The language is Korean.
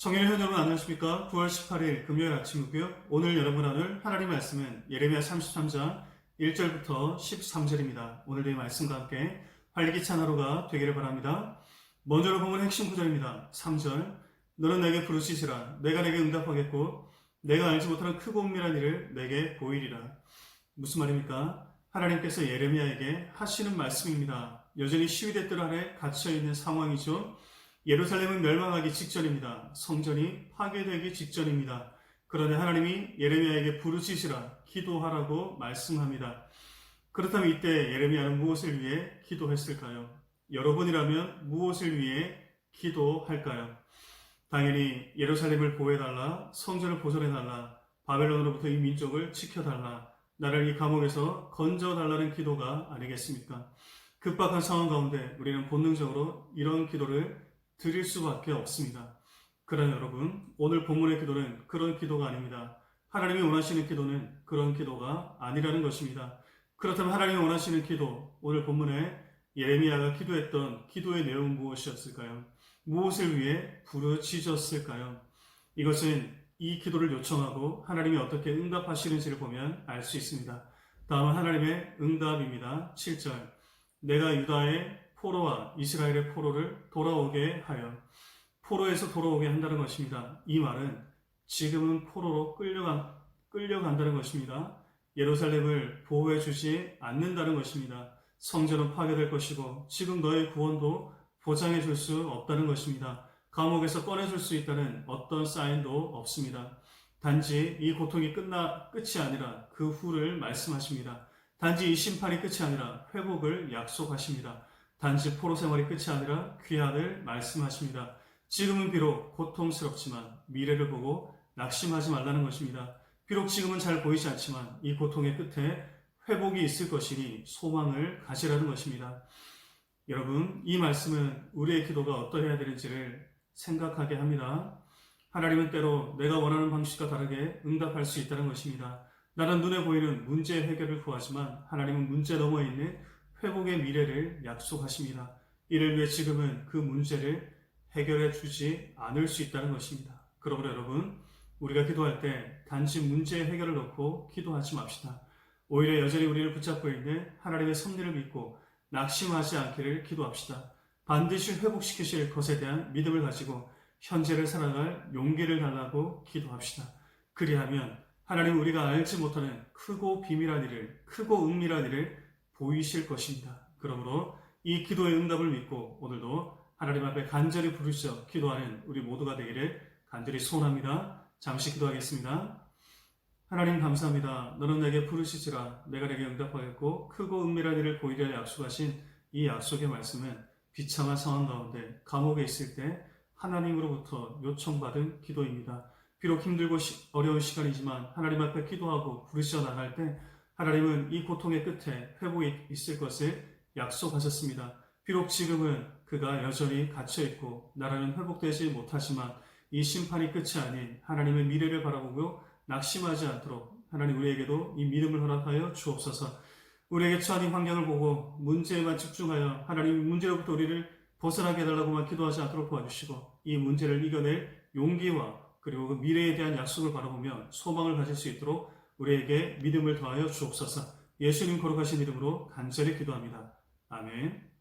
청년의 여러분 안녕하십니까? 9월 18일 금요일 아침이고요. 오늘 여러분 나눌 하나님 말씀은 예레미야 33장 1절부터 13절입니다. 오늘도 이 말씀과 함께 활기찬 하루가 되기를 바랍니다. 먼저로 보면 핵심 구절입니다. 3절 너는 내게 부르짖으라 내가 내게 응답하겠고 내가 알지 못하는 크고 은밀한 일을 내게 보이리라. 무슨 말입니까? 하나님께서 예레미야에게 하시는 말씀입니다. 여전히 시위대 뜰 아래 갇혀있는 상황이죠. 예루살렘은 멸망하기 직전입니다. 성전이 파괴되기 직전입니다. 그런데 하나님이 예레미야에게 부르짖으라 기도하라고 말씀합니다. 그렇다면 이때 예레미야는 무엇을 위해 기도했을까요? 여러분이라면 무엇을 위해 기도할까요? 당연히 예루살렘을 보호해달라, 성전을 보존해달라, 바벨론으로부터 이 민족을 지켜달라, 나를 이 감옥에서 건져달라는 기도가 아니겠습니까? 급박한 상황 가운데 우리는 본능적으로 이런 기도를 드릴 수밖에 없습니다. 그러나 여러분, 오늘 본문의 기도는 그런 기도가 아닙니다. 하나님이 원하시는 기도는 그런 기도가 아니라는 것입니다. 그렇다면 하나님이 원하시는 기도, 오늘 본문에 예레미야가 기도했던 기도의 내용은 무엇이었을까요? 무엇을 위해 부르짖었을까요? 이것은 이 기도를 요청하고 하나님이 어떻게 응답하시는지를 보면 알 수 있습니다. 다음은 하나님의 응답입니다. 7절 내가 유다의 포로와 이스라엘의 포로를 돌아오게 하여, 포로에서 돌아오게 한다는 것입니다. 이 말은 지금은 포로로 끌려간다는 것입니다. 예루살렘을 보호해 주지 않는다는 것입니다. 성전은 파괴될 것이고 지금 너의 구원도 보장해 줄 수 없다는 것입니다. 감옥에서 꺼내줄 수 있다는 어떤 사인도 없습니다. 단지 이 고통이 끝이 아니라 그 후를 말씀하십니다. 단지 이 심판이 끝이 아니라 회복을 약속하십니다. 단지 포로 생활이 끝이 아니라 귀환을 말씀하십니다. 지금은 비록 고통스럽지만 미래를 보고 낙심하지 말라는 것입니다. 비록 지금은 잘 보이지 않지만 이 고통의 끝에 회복이 있을 것이니 소망을 가지라는 것입니다. 여러분, 이 말씀은 우리의 기도가 어떠해야 되는지를 생각하게 합니다. 하나님은 때로 내가 원하는 방식과 다르게 응답할 수 있다는 것입니다. 나는 눈에 보이는 문제 해결을 구하지만 하나님은 문제 너머에 있는 회복의 미래를 약속하십니다. 이를 위해 지금은 그 문제를 해결해 주지 않을 수 있다는 것입니다. 그러므로 여러분, 우리가 기도할 때 단지 문제 해결을 놓고 기도하지 맙시다. 오히려 여전히 우리를 붙잡고 있는 하나님의 섭리를 믿고 낙심하지 않기를 기도합시다. 반드시 회복시키실 것에 대한 믿음을 가지고 현재를 살아갈 용기를 달라고 기도합시다. 그리하면 하나님 우리가 알지 못하는 크고 비밀한 일을, 크고 은밀한 일을 보이실 것입니다. 그러므로 이 기도의 응답을 믿고 오늘도 하나님 앞에 간절히 부르짖어 기도하는 우리 모두가 되기를 간절히 소원합니다. 잠시 기도하겠습니다. 하나님 감사합니다. 너는 내게 부르짖으라 내가 내게 응답하겠고 크고 은밀한 일을 보이려 약속하신 이 약속의 말씀은 비참한 상황 가운데 감옥에 있을 때 하나님으로부터 요청받은 기도입니다. 비록 힘들고 어려운 시간이지만 하나님 앞에 기도하고 부르짖어 나갈 때 하나님은 이 고통의 끝에 회복이 있을 것을 약속하셨습니다. 비록 지금은 그가 여전히 갇혀있고 나라는 회복되지 못하지만 이 심판이 끝이 아닌 하나님의 미래를 바라보고 낙심하지 않도록 하나님 우리에게도 이 믿음을 허락하여 주옵소서. 우리에게 처한 이 환경을 보고 문제에만 집중하여 하나님 문제로부터 우리를 벗어나게 해달라고만 기도하지 않도록 도와주시고 이 문제를 이겨낼 용기와 그리고 그 미래에 대한 약속을 바라보며 소망을 가질 수 있도록 우리에게 믿음을 더하여 주옵소서. 예수님 거룩하신 이름으로 간절히 기도합니다. 아멘.